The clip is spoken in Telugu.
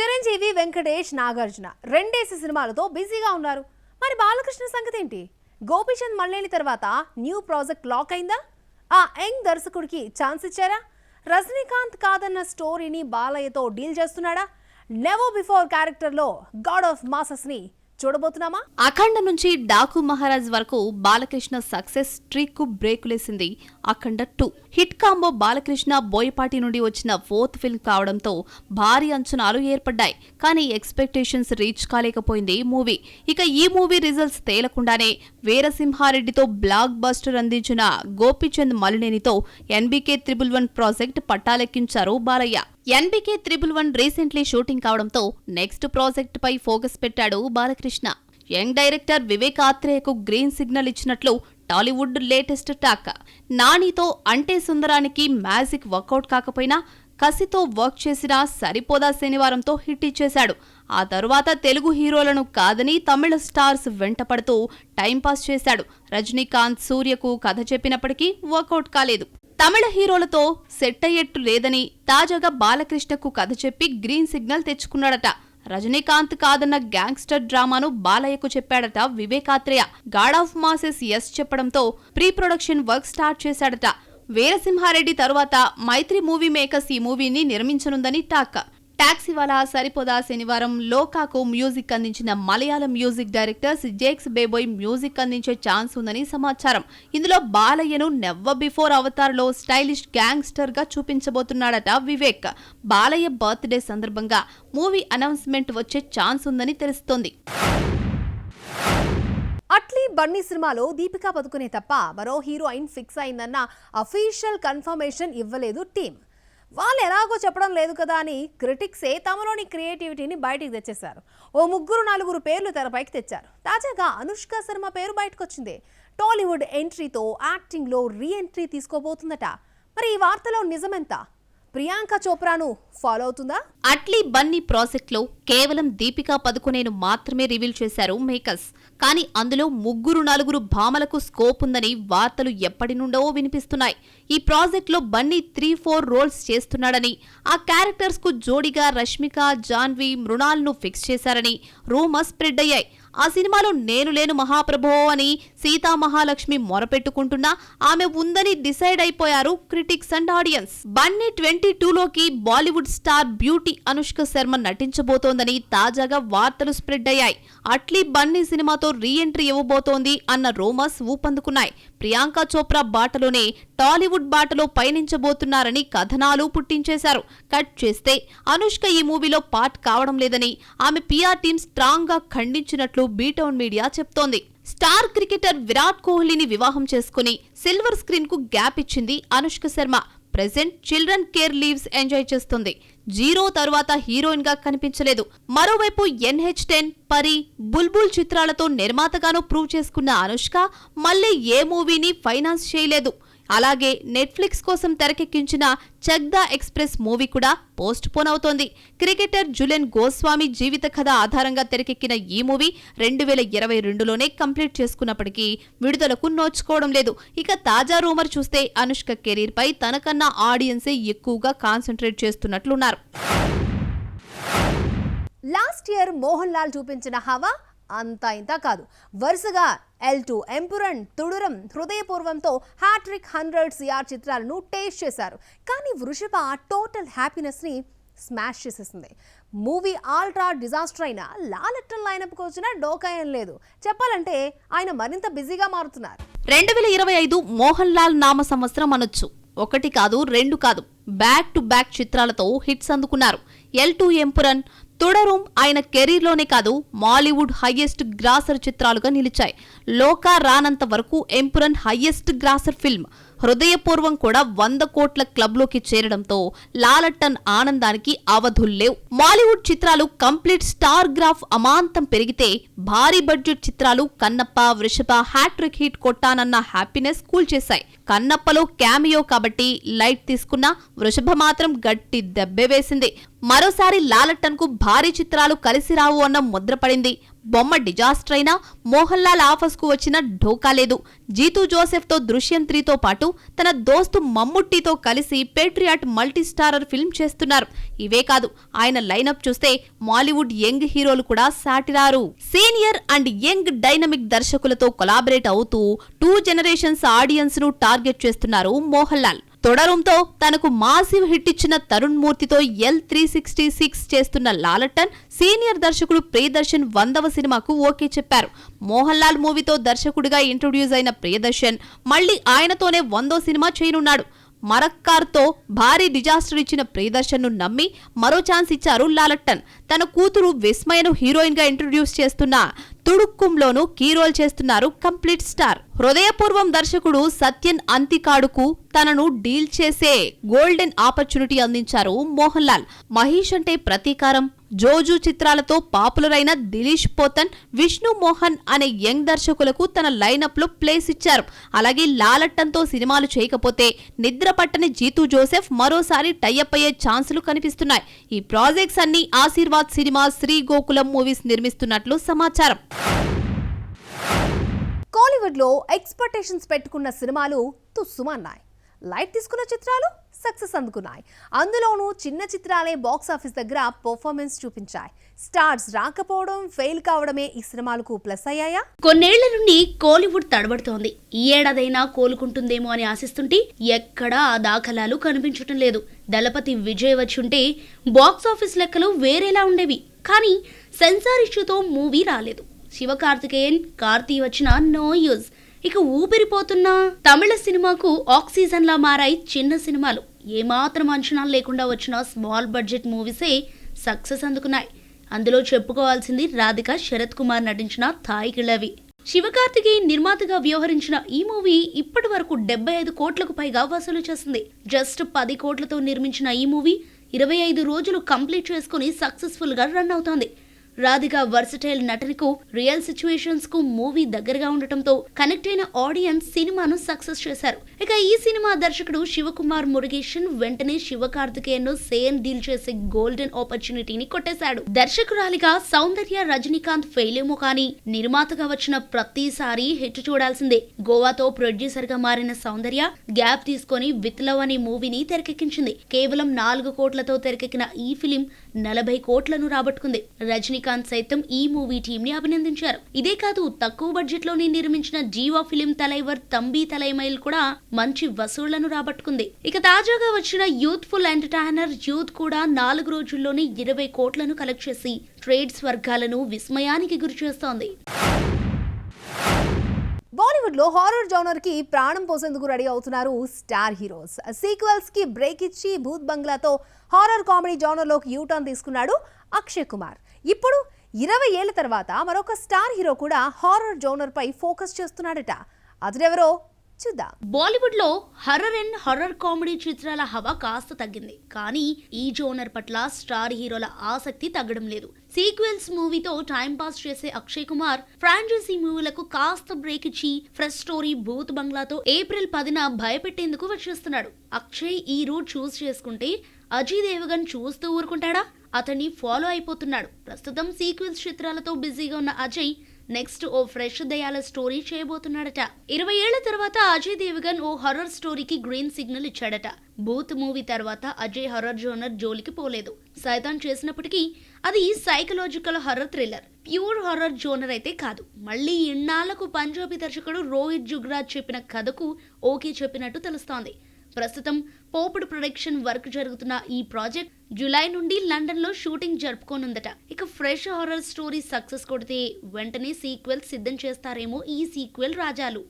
చిరంజీవి, వెంకటేష్, నాగార్జున రెండేసి సినిమాలతో బిజీగా ఉన్నారు. మరి బాలకృష్ణ సంగతి ఏంటి? గోపీచంద్ మల్లేని తర్వాత న్యూ ప్రాజెక్ట్ లాక్ అయిందా? ఆ యంగ్ దర్శకుడికి ఛాన్స్ ఇచ్చారా? రజనీకాంత్ కాదన్న స్టోరీని బాలయ్యతో డీల్ చేస్తున్నాడా? నెవర్ బిఫోర్ క్యారెక్టర్లో గాడ్ ఆఫ్ మాసెస్ ని చూడబోతున్నామా? అఖండ నుంచి డాకు మహారాజ్ వరకు బాలకృష్ణ సక్సెస్ స్ట్రీక్ కు బ్రేకులేసింది అఖండ 2. హిట్ కాంబో బాలకృష్ణ బోయపాటి నుండి వచ్చిన 4th ఫిల్మ్ కావడంతో భారీ అంచనాలు ఏర్పడ్డాయి. కానీ ఎక్స్పెక్టేషన్స్ రీచ్ కాలేకపోయింది మూవీ. ఇక ఈ మూవీ రిజల్ట్స్ తేలకుండానే వీరసింహారెడ్డితో బ్లాక్ బస్టర్ అందించిన గోపీచంద్ మలినేనితో ఎన్బీకే 111 ప్రాజెక్ట్ పట్టాలెక్కించారు బాలయ్య. ఎన్బీకే 111 రీసెంట్లీ షూటింగ్ కావడంతో నెక్స్ట్ ప్రాజెక్ట్ పై ఫోకస్ పెట్టాడు బాలకృష్ణ. యంగ్ డైరెక్టర్ వివేక్ ఆత్రేయకు గ్రీన్ సిగ్నల్ ఇచ్చినట్లు టాలీవుడ్ లేటెస్ట్ టాక్. నానితో అంటే సుందరానికి మ్యాజిక్ వర్కౌట్ కాకపోయినా కసితో వర్క్ చేసినా సరిపోదా శనివారంతో హిట్ ఇచ్చేశాడు. ఆ తరువాత తెలుగు హీరోలను కాదని తమిళ స్టార్స్ వెంటపడుతూ టైంపాస్ చేశాడు. రజనీకాంత్, సూర్యకు కథ చెప్పినప్పటికీ వర్కౌట్ కాలేదు. తమిళ హీరోలతో సెట్ అయ్యేట్టు లేదని తాజాగా బాలకృష్ణకు కథ చెప్పి గ్రీన్ సిగ్నల్ తెచ్చుకున్నాడట. రజనీకాంత్ కాదన్న గ్యాంగ్స్టర్ డ్రామాను బాలయ్యకు చెప్పాడట Vivekatreya. God of masses yes చెప్పడంతో ప్రీ ప్రొడక్షన్ వర్క్ స్టార్ట్ చేశాడట. వీరసింహారెడ్డి తరువాత మైత్రి మూవీ మేకర్స్ ఈ మూవీని నిర్మించనుందని టాక్. టాక్సీవాలా, సరిపోదా శనివారం, లోకాకు మ్యూజిక్ అందించిన Malayalam music directors Jakes Bejoy music అందించే ఛాన్స్ ఉందని సమాచారం. ఇందులో బాలయ్యను నెవర్ బిఫోర్ అవతార్లో స్టైలిష్ గ్యాంగ్స్టర్ గా చూపించబోతున్నాడట వివేక్. బాలయ్య బర్త్డే సందర్భంగా మూవీ అనౌన్స్మెంట్ వచ్చే ఛాన్స్ ఉందని తెలుస్తోంది. అట్లీ బన్నీ సినిమాలో దీపికా పదుకునే తప్ప మరో హీరోయిన్ ఫిక్స్ అయిందన్న అఫీషియల్ కన్ఫర్మేషన్ ఇవ్వలేదు టీం. వాళ్ళు ఎలాగో చెప్పడం లేదు కదా అని క్రిటిక్సే తమలోని క్రియేటివిటీని బయటికి తెచ్చేశారు. ఓ 3-4 పేర్లు తెరపైకి తెచ్చారు. తాజాగా అనుష్క శర్మ పేరు బయటకు వచ్చింది. టాలీవుడ్ ఎంట్రీతో యాక్టింగ్లో రీ ఎంట్రీ తీసుకోబోతుందట. మరి ఈ వార్తలో నిజమెంత? ప్రియాంక చోప్రాను ఫాలో అవుతుందా? అట్లీ బన్నీ ప్రాజెక్ట్ లో కేవలం దీపికా పదుకునేను మాత్రమే రివీల్ చేశారు మేకర్స్. కానీ అందులో 3-4 భామలకు స్కోప్ ఉందని వార్తలు ఎప్పటి నుండో వినిపిస్తున్నాయి. ఈ ప్రాజెక్ట్ లో బన్నీ 3-4 రోల్స్ చేస్తున్నాడని, ఆ క్యారెక్టర్స్ కు జోడిగా రష్మిక, జాన్వి, మృణాల్ను ఫిక్స్ చేశారని రూమర్స్ స్ప్రెడ్ అయ్యాయి. ఆ సినిమాలో నేను లేను మహాప్రభో అని సీతామహాలక్ష్మి మొరపెట్టుకుంటున్నా ఆమె ఉందని డిసైడ్ అయిపోయారు క్రిటిక్స్ అండ్ ఆడియన్స్. బన్నీ 22లోకి Bollywood star beauty Anushka Sharma నటించబోతోందని తాజాగా వార్తలు స్ప్రెడ్ అయ్యాయి. అట్లీ బన్నీ సినిమాతో రీ ఎంట్రీ ఇవ్వబోతోంది అన్న రూమర్స్ ఊపందుకున్నాయి. ప్రియాంక చోప్రా బాటలోనే టాలీవుడ్ బాటలో పయనించబోతున్నారని కథనాలు పుట్టించేశారు. కట్ చేస్తే అనుష్క ఈ మూవీలో పార్ట్ కావడం లేదని ఆమె పిఆర్ టీం స్ట్రాంగ్ గా ఖండించినట్లు బీటౌన్ మీడియా చెప్తోంది. స్టార్ క్రికెటర్ విరాట్ కోహ్లీని వివాహం చేసుకుని సిల్వర్ స్క్రీన్ కు గ్యాప్ ఇచ్చింది Anushka Sharma. Present children care leaves enjoy చేస్తుంది. జీరో తరువాత హీరోయిన్ గా కనిపించలేదు. మరోవైపు NH10, పరి, బుల్బుల్ చిత్రాలతో నిర్మాతగానూ ప్రూవ్ చేసుకున్న అనుష్క మళ్లీ ఏ మూవీని ఫైనాన్స్ చేయలేదు. అలాగే నెట్ఫ్లిక్స్ కోసం తెరకెక్కించిన చగ్దా ఎక్స్ప్రెస్ మూవీ కూడా పోస్ట్ పోన్ అవుతోంది. క్రికెటర్ జులెన్ గోస్వామి జీవిత కథ ఆధారంగా తెరకెక్కిన ఈ మూవీ 2022లోనే కంప్లీట్ చేసుకున్నప్పటికీ విడుదలకు నోచుకోవడం లేదు. ఇక తాజా రూమర్ చూస్తే అనుష్క కెరీర్ పై తనకన్నా ఆడియన్సే ఎక్కువగా కాన్సంట్రేట్ చేస్తున్నట్లున్నారు. లాస్ట్ ఇయర్ మోహన్ లాల్ చూపించిన హవా అంతా ఇంత కాదు. వరుసగా L2, ఎంపురన్, తుడురం, హృదయపూర్వంతో హ్యాట్రిక్ 100 CR చిత్రాలను టేస్ట్ చేశారు. కానీ వృషభ టోటల్ హ్యాపీనెస్ ని స్మాష్ చేసేసింది. మూవీ ఆల్ట్రా డిజాస్టర్ అయినా లాలెట్టన్ లైనప్కి వచ్చిన డోకాయం లేదు. చెప్పాలంటే ఆయన మరింత బిజీగా మారుతున్నారు. 2025 మోహన్ లాల్ నామ సంవత్సరం అనొచ్చు. 1 కాదు 2 కాదు, బ్యాక్ టు బ్యాక్ చిత్రాలతో హిట్స్ అందుకున్నారు. L2, ఎంపురన్, తుడరుం ఆయన కెరీర్లోనే కాదు మాలీవుడ్ హైయెస్ట్ గ్రాసర్ చిత్రాలుగా నిలిచాయి. లోకా రానంత వరకు ఎంపురన్ హైయెస్ట్ గ్రాసర్ ఫిల్మ్. హృదయపూర్వం కూడా 100 కోట్ల క్లబ్లోకి చేరడంతో లాలట్టన్ ఆనందానికి అవధుల్లేవు. మాలీవుడ్ చిత్రాలు కంప్లీట్ స్టార్ గ్రాఫ్ అమాంతం పెరిగితే భారీ బడ్జెట్ చిత్రాలు కన్నప్ప, వృషభ హ్యాట్రిక్ హిట్ కొట్టానన్న హ్యాపీనెస్ కూల్చేశాయి. కన్నప్పలో క్యామియో కాబట్టి లైట్ తీసుకున్న వృషభ మాత్రం గట్టి దెబ్బే వేసింది. మరోసారి లాలట్టన్ కు భారీ చిత్రాలు కలిసి రావు అన్న ముద్ర పడింది. బొమ్మ డిజాస్టర్ అయినా మోహన్ లాల్ ఆఫర్స్ కు వచ్చిన ఢోకా లేదు. జీతూ జోసెఫ్ తో దృశ్యం 3తో పాటు తన దోస్తు మమ్ముట్టితో కలిసి పేట్రియాట్ మల్టీ స్టారర్ ఫిల్మ్ చేస్తున్నారు. ఇవే కాదు, ఆయన లైనప్ చూస్తే మాలీవుడ్ యంగ్ హీరోలు కూడా సాటిరారు. సీనియర్ అండ్ యంగ్ డైనమిక్ దర్శకులతో కొలాబరేట్ అవుతూ 2 జనరేషన్స్ ఆడియన్స్ ను టార్గెట్ చేస్తున్నారు మోహన్ లాల్. తొడరంతో తనకు మాసివ్ హిట్ ఇచ్చిన తరుణ్ మూర్తితో L366 చేస్తున్న లాలటన్ సీనియర్ దర్శకుడు ప్రియదర్శన్ 100వ సినిమాకు ఓకే చెప్పారు. మోహన్ లాల్ మూవీతో దర్శకుడిగా ఇంట్రొడ్యూస్ అయిన ప్రియదర్శన్ మళ్లీ ఆయనతోనే 100వ సినిమా చేయనున్నాడు. మరక్కార్తో భారీ డిజాస్టర్ ఇచ్చిన ప్రియదర్శన్ ను నమ్మి మరో ఛాన్స్ ఇచ్చారు లాలట్టన్. తన కూతురు విస్మయను హీరోయిన్ గా ఇంట్రొడ్యూస్ చేస్తున్న తుడుక్కుంలోనూ కీ రోల్ చేస్తున్నారు కంప్లీట్ స్టార్. హృదయపూర్వం దర్శకుడు సత్యన్ అంతికాడుకు తనను డీల్ చేసే గోల్డెన్ ఆపర్చునిటీ అందించారు మోహన్ లాల్. మహేష్ అంటే ప్రతీకారం, జోజు చిత్రాలతో పాపులర్ అయిన దిలీష్ పోతన్, విష్ణు మోహన్ అనే యంగ్ దర్శకులకు తన లైనప్ లో ప్లేస్ ఇచ్చారు. అలాగే లాలట్టన్తో సినిమాలు చేయకపోతే నిద్ర పట్టని జీతూ జోసెఫ్ మరోసారి టైఅప్ అయ్యే ఛాన్సులు కనిపిస్తున్నాయి. ఈ ప్రాజెక్ట్స్ అన్ని ఆశీర్వాద్ సినిమా, శ్రీ గోకులం మూవీస్ నిర్మిస్తున్నట్లు సమాచారం. కోలీవుడ్ లో ఎక్స్పెక్టేషన్స్ పెట్టుకున్న సినిమాలు తుస్సుమన్నాయి. లైట్ తీసుకున్న చిత్రాలు సక్సెస్ అందుకున్నాయి. అందులోనూ చిన్న చిత్రాలే బాక్స్ ఆఫీస్ దగ్గర పర్ఫార్మెన్స్ చూపించాయి. స్టార్స్ రాకపోవడం, ఫెయిల్ కావడమే ఈ సినిమాలకు ప్లస్ అయ్యాయా? కొన్నేళ్ల నుండి కోలీవుడ్ తడబడుతోంది. ఈ ఏడాదైనా కోలుకుంటుందేమో అని ఆశిస్తుంటే ఎక్కడా ఆ దాఖలాలు కనిపించటం లేదు. దళపతి విజయ్ వచ్చుంటే బాక్స్ ఆఫీస్ లెక్కలు వేరేలా ఉండేవి. కానీ సెన్సార్ ఇష్యూతో మూవీ రాలేదు. శివకార్తికేయన్, కార్తీ వచ్చినా నో యూజ్. ఇక ఊపిరిపోతున్న తమిళ సినిమాకు ఆక్సిజన్ లా మారాయి చిన్న సినిమాలు. ఏమాత్రం అంచనాలు లేకుండా వచ్చిన స్మాల్ బడ్జెట్ మూవీసే సక్సెస్ అందుకున్నాయి. అందులో చెప్పుకోవాల్సింది రాధిక, శరత్ కుమార్ నటించిన థాయ్ కిళవి. శివకార్తికేయన్ నిర్మాతగా వ్యవహరించిన ఈ మూవీ ఇప్పటి వరకు 75 కోట్లకు పైగా వసూలు చేసింది. జస్ట్ 10 కోట్లతో నిర్మించిన ఈ మూవీ 25 రోజులు కంప్లీట్ చేసుకుని సక్సెస్ఫుల్ గా రన్ అవుతోంది. రాధిక వర్సటైల్ నటనకు, రియల్ సిచ్యువేషన్స్ కు మూవీ దగ్గరగా ఉండటంతో కనెక్ట్ అయిన ఆడియన్స్ సినిమాను సక్సెస్ చేశారు. ఇక ఈ సినిమా దర్శకుడు శివకుమార్ మురుగేషన్ వెంటనే శివకార్తికేయన్ ను సేమ్ డీల్ చేసే గోల్డెన్ ఆపర్చునిటీని కొట్టేశాడు. దర్శకురాలిగా సౌందర్య రజనీకాంత్ ఫెయిల్ ఏమో కానీ నిర్మాతగా వచ్చిన ప్రతిసారి హిట్ చూడాల్సిందే. గోవాతో ప్రొడ్యూసర్ గా మారిన సౌందర్య గ్యాప్ తీసుకొని విత్ లవ్ అనే మూవీని తెరకెక్కించింది. కేవలం 4 కోట్లతో తెరకెక్కిన ఈ ఫిలిం 40 కోట్లను రాబట్టుకుంది. రజనీకాంత్ సైతం ఈ మూవీ టీం ని అభినందించారు. ఇదే కాదు, తక్కువ బడ్జెట్ లోనే నిర్మించిన జీవా ఫిలిం తలైవర్ తంబి తలైమైల్ కూడా మంచి వసూళ్లను రాబట్టుకుంది. ఇక తాజాగా వచ్చిన యూత్ఫుల్ ఎంటర్టైనర్ యూత్ కూడా 4 రోజుల్లోనే 20 కోట్లను కలెక్ట్ చేసి ట్రేడ్స్ వర్గాలను విస్మయానికి గురిచేస్తోంది. బాలీవుడ్ లో హారర్ జోనర్ కి ప్రాణం పోసేందుకు రెడీ అవుతున్నారు స్టార్ హీరోస్. సీక్వెల్స్ కి బ్రేక్ ఇచ్చి భూత్ బంగ్లాతో హారర్ కామెడీ జోనర్ లోకి యూటర్న్ తీసుకున్నాడు అక్షయ్ కుమార్. ఇప్పుడు 20 ఏళ్ల తర్వాత మరొక స్టార్ హీరో కూడా హారర్ జోనర్ పై ఫోకస్ చేస్తున్నాడట. అతడెవరో చూద్దాం. బాలీవుడ్ లో హారర్ కామెడీ చిత్రాల హవా కాస్త తగ్గింది. కానీ ఈ జోనర్ పట్ల స్టార్ హీరోల ఆసక్తి తగ్గడం లేదు. సీక్వెల్స్ మూవీతో టైం పాస్ చేసే అక్షయ్ కుమార్ ఫ్రాంచైజీ మూవీలకు కాస్త బ్రేక్ ఇచ్చి ఫ్రెష్ స్టోరీ భూత్ బంగ్లాతో ఏప్రిల్ 10న భయపెట్టేందుకు వచ్చేస్తున్నాడు. అక్షయ్ ఈ రూట్ చూస్ చేసుకుంటే అజయ్ దేవగన్ చూస్తూ ఊరుకుంటాడా? అతన్ని ఫాలో అయిపోతున్నాడు. ప్రస్తుతం సీక్వెల్స్ చిత్రాలతో బిజీగా ఉన్న అజయ్ నెక్స్ట్ ఓ ఫ్రెష్ దయాల స్టోరీ చేయబోతున్నాడట. 20 ఏళ్ల తర్వాత అజయ్ దేవగన్ ఓ హర్రర్ స్టోరీకి గ్రీన్ సిగ్నల్ ఇచ్చాడట. భూత్ మూవీ తర్వాత అజయ్ హర్రర్ జోనర్ జోలికి పోలేదు. సైతాన్ చేసినప్పటికీ అది psychological horror thriller, pure horror genre అయితే కాదు. మళ్ళీ ఇన్నాళ్లకు పంజాబీ దర్శకుడు రోహిత్ జుగ్రాజ్ చెప్పిన కథకు ఓకే చెప్పినట్టు తెలుస్తోంది. ప్రస్తుతం పోపుడు ప్రొడక్షన్ వర్క్ జరుగుతున్న ఈ ప్రాజెక్ట్ జూలై నుండి లండన్ లో షూటింగ్ జరుపుకోనుందట. ఇక ఫ్రెష్ హారర్ స్టోరీ సక్సెస్ కొడితే వెంటనే సీక్వెల్ సిద్ధం చేస్తారేమో ఈ సీక్వెల్ రాజాలు.